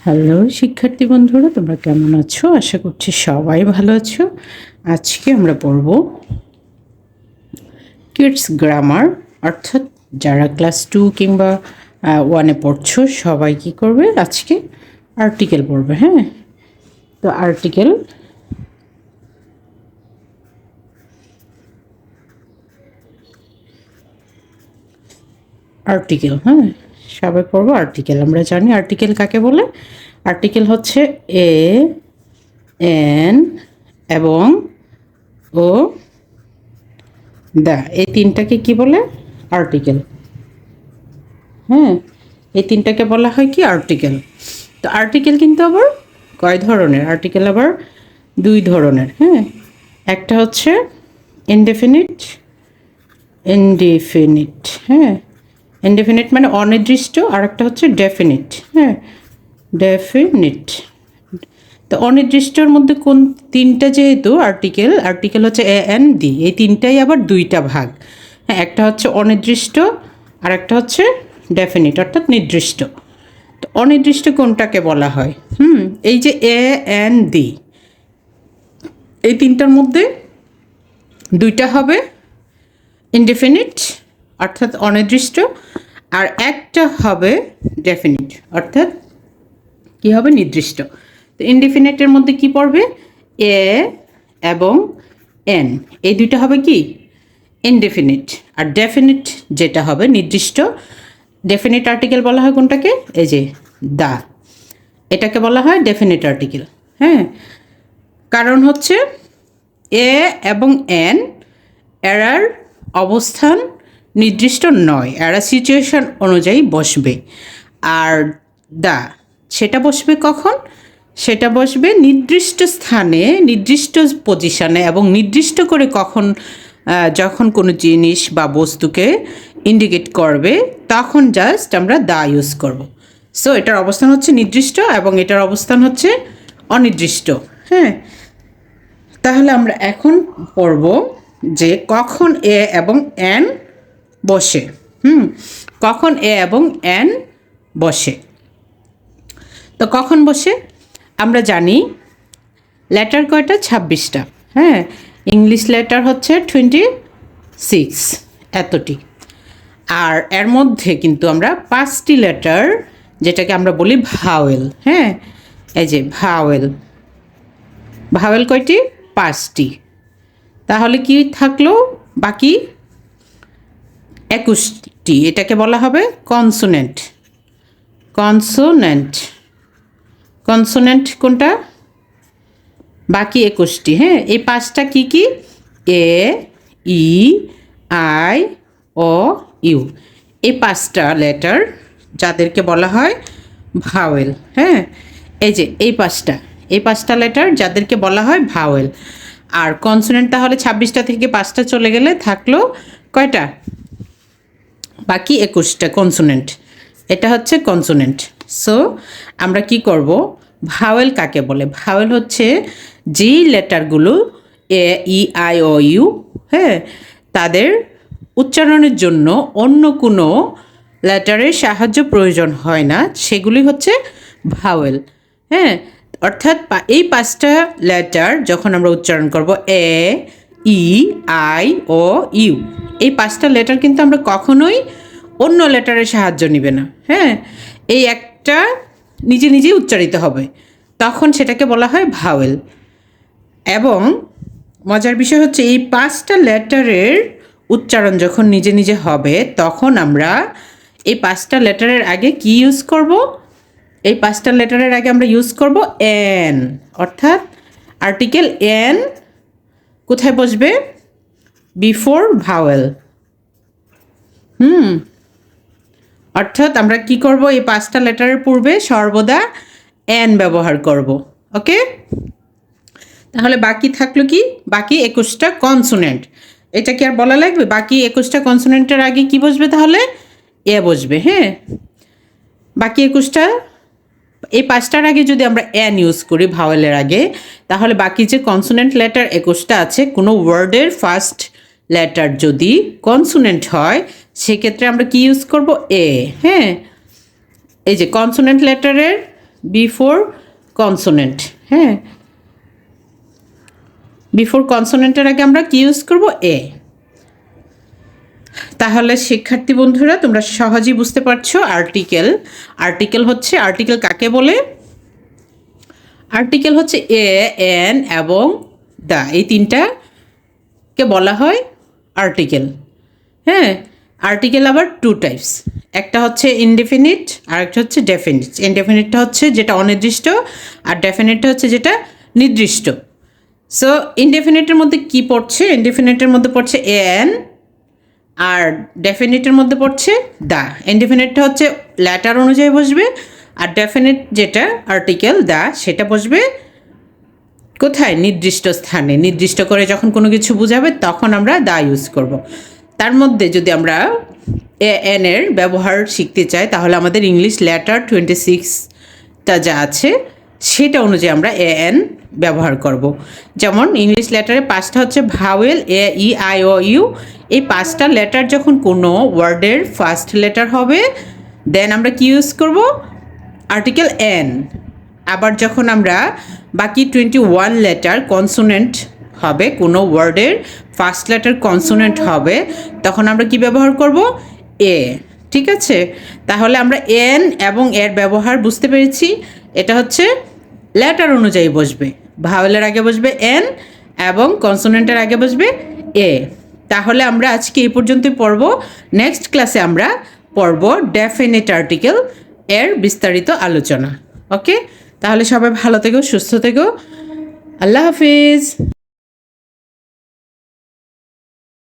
Hello শিক্ষার্থী বন্ধুরা, তোমরা কেমন আছো? আশা করছি সবাই ভালো আছো। আজকে আমরা পড়ব কিডস গ্রামার, অর্থাৎ যারা ক্লাস 2 কিংবা 1-এ পড়ছো সবাই কী করবে, আজকে আর্টিকেল পড়বে। হ্যাঁ, তো আর্টিকেল হ্যাঁ সবাই পড়বো আর্টিকেল। আমরা জানি আর্টিকেল কাকে বলে। আর্টিকেল হচ্ছে এ, এন এবং ও, দা, এই তিনটাকে কি বলে? আর্টিকেল। হ্যাঁ, এই তিনটাকে বলা হয় কি? আর্টিকেল। তো আর্টিকেল কিন্তু আবার কয় ধরনের? আর্টিকেল আবার দুই ধরনের। হ্যাঁ, একটা হচ্ছে ইনডেফিনিট, হ্যাঁ, ইনডেফিনিট মানে অনির্দিষ্ট, আর একটা হচ্ছে ডেফিনিট। হ্যাঁ, ডেফিনিট। তো অনির্দিষ্টর মধ্যে কোন তিনটা? যেহেতু আর্টিকেল হচ্ছে এ এন দি, এই তিনটাই আবার দুইটা ভাগ। হ্যাঁ, একটা হচ্ছে অনির্দিষ্ট আর একটা হচ্ছে ডেফিনিট অর্থাৎ নির্দিষ্ট। তো অনির্দিষ্ট কোনটাকে বলা হয়? এই যে এ এন দি, এই তিনটার মধ্যে দুইটা হবে ইনডেফিনিট অর্থাৎ অনির্দিষ্ট, আর একটা হবে ডেফিনিট অর্থাৎ কি হবে? নির্দিষ্ট। তো ইনডেফিনিটের মধ্যে কি পড়বে? এ এবং এন, এই দুইটা হবে কি? ইনডেফিনিট। আর ডেফিনিট যেটা হবে নির্দিষ্ট, ডেফিনিট আর্টিকেল বলা হয় কোনটাকে? এই যে দা, এটাকে বলা হয় ডেফিনিট আর্টিকেল। হ্যাঁ, কারণ হচ্ছে এ এবং এন এরার অবস্থান নির্দিষ্ট নয়, এরা সিচুয়েশন অনুযায়ী বসবে। আর দা, সেটা বসবে কখন? সেটা বসবে নির্দিষ্ট স্থানে, নির্দিষ্ট পজিশনে এবং নির্দিষ্ট করে কখন, যখন কোনো জিনিস বা বস্তুকে ইন্ডিকেট করবে তখন জাস্ট আমরা দা ইউজ করব। সো এটার অবস্থান হচ্ছে নির্দিষ্ট এবং এটার অবস্থান হচ্ছে অনির্দিষ্ট। হ্যাঁ, তাহলে আমরা এখন পড়ব যে কখন এ এবং এন বসে। কখন এ এবং এন বসে। তো কখন বসে আমরা জানি লেটার কয়টা? 26টা। হ্যাঁ, ইংলিশ লেটার হচ্ছে 26, এতটি। আর এর মধ্যে কিন্তু আমরা 5টি লেটার, যেটাকে আমরা বলি ভাওয়েল। হ্যাঁ, এই যে ভাওয়েল, ভাওয়েল কয়টি? 5টি। তাহলে কি থাকলো বাকি? 21টি। এটাকে বলা হবে কনসোনেন্ট। কনসোনেন্ট কোনটা? বাকি 21টি। হ্যাঁ, এই 5টা কি কি? এ, ই, আই, ও, ইউ, এই 5টা লেটার যাদেরকে বলা হয় ভাওয়েল। হ্যাঁ, এই যে এই 5টা লেটার যাদেরকে বলা হয় ভাওয়েল। আর কনসোনেন্ট তাহলে 26টা থেকে 5টা চলে গেলে থাকলো কয়টা? বাকি 21টা কনসোনেন্ট। এটা হচ্ছে কনসোনেন্ট। সো আমরা কি করব? ভাওয়েল কাকে বলে? ভাওয়েল হচ্ছে যেই লেটারগুলো এ, ই, আই, ও, ইউ, হ্যাঁ, তাদের উচ্চারণের জন্য অন্য কোনো লেটারের সাহায্য প্রয়োজন হয় না, সেগুলি হচ্ছে ভাওয়েল। হ্যাঁ, অর্থাৎ এই 5টা লেটার যখন আমরা উচ্চারণ করব এ, ই, আই, ও, ইউ, এই 5টা লেটার কিন্তু আমরা কখনোই অন্য লেটারের সাহায্য নিবে না। হ্যাঁ, এই একটা নিজে নিজেই উচ্চারিত হবে, তখন সেটাকে বলা হয় ভাওয়েল। এবং মজার বিষয় হচ্ছে এই 5টা লেটারের উচ্চারণ যখন নিজে নিজে হবে তখন আমরা এই 5টা লেটারের আগে কি ইউজ করব? এই 5টা লেটারের আগে আমরা ইউজ করব এন, অর্থাৎ আর্টিকেল এন কোথায় বসবে? Before vowel. অর্থাৎ আমরা কি করব? এই 5টা লেটারের পূর্বে সর্বদা এন ব্যবহার করব। ওকে, তাহলে বাকি থাকলো কি? বাকি 21টা কনসোনেন্ট। এটা কি আর বলা লাগবে? বাকি 21টা কনসোনেন্টের আগে কি বসবে? তাহলে এ বসবে। হ্যাঁ, বাকি 21টা, এই 5টার আগে যদি আমরা এন ইউজ করি ভাওয়েলের আগে, তাহলে বাকি যে কনসোনেন্ট লেটার 21টা আছে, কোনো ওয়ার্ডের ফার্স্ট লেটার যদি কনসোনেন্ট হয় সেক্ষেত্রে আমরা কি ইউজ করব? এ। হ্যাঁ, এই যে কনসোনেন্ট লেটারের বিফোর কনসোনেন্ট। হ্যাঁ, বিফোর কনসোনেন্টের আগে আমরা কি ইউজ করব? এ। তাহলে শিক্ষার্থী বন্ধুরা তোমরা সহজেই বুঝতে পারছো আর্টিকেল। আর্টিকেল হচ্ছে, আর্টিকেল কাকে বলে? আর্টিকেল হচ্ছে এ, এন এবং দ্য, এই তিনটাকে বলা হয় আর্টিকেল। হ্যাঁ, আর্টিকেল আবার টু টাইপস, একটা হচ্ছে ইনডেফিনিট আর একটা হচ্ছে ডেফিনিট। ইনডেফিনিটটা হচ্ছে যেটা অনির্দিষ্ট, আর ডেফিনিটটা হচ্ছে যেটা নির্দিষ্ট। সো ইনডেফিনিটের মধ্যে কি পড়ছে? ইনডেফিনিটের মধ্যে পড়ছে এন, আর ডেফিনিটের মধ্যে পড়ছে দ্য। ইনডেফিনিটটা হচ্ছে লেটার অনুযায়ী বসবে, আর ডেফিনিট যেটা আর্টিকেল দ্য সেটা বসবে কোথায়? নির্দিষ্ট স্থানে। নির্দিষ্ট করে যখন কোনো কিছু বোঝাবে তখন আমরা দ্য ইউজ করব। তার মধ্যে যদি আমরা এ এন এর ব্যবহার শিখতে চাই তাহলে আমাদের ইংলিশ লেটার 26টা যা আছে সেটা অনুযায়ী আমরা এ এন ব্যবহার করব। যেমন ইংলিশ লেটারে 5টা হচ্ছে vowel, A E I O U. এই 5টা লেটার যখন কোনো ওয়ার্ডের ফার্স্ট লেটার হবে দেন আমরা কি ইউজ করব? Article N. আবার যখন আমরা বাকি 21 লেটার কনসোনেন্ট হবে, কোনো ওয়ার্ডের ফার্স্ট লেটার কনসোনেন্ট হবে, তখন আমরা কি ব্যবহার করব? এ। ঠিক আছে, তাহলে আমরা এন এবং এর ব্যবহার বুঝতে পেরেছি। এটা হচ্ছে লেটার অনুযায়ী বসবে, ভাওয়েলের আগে বসবে এন এবং কনসোনেন্টের আগে বসবে এ। তাহলে আমরা আজকে এই পর্যন্তই পড়ব। নেক্সট ক্লাসে আমরা পড়ব ডেফিনিট আর্টিকেল এর বিস্তারিত আলোচনা। ওকে, তাহলে সবাই ভালো থেকো, সুস্থ থেকো। আল্লাহ হাফিজ।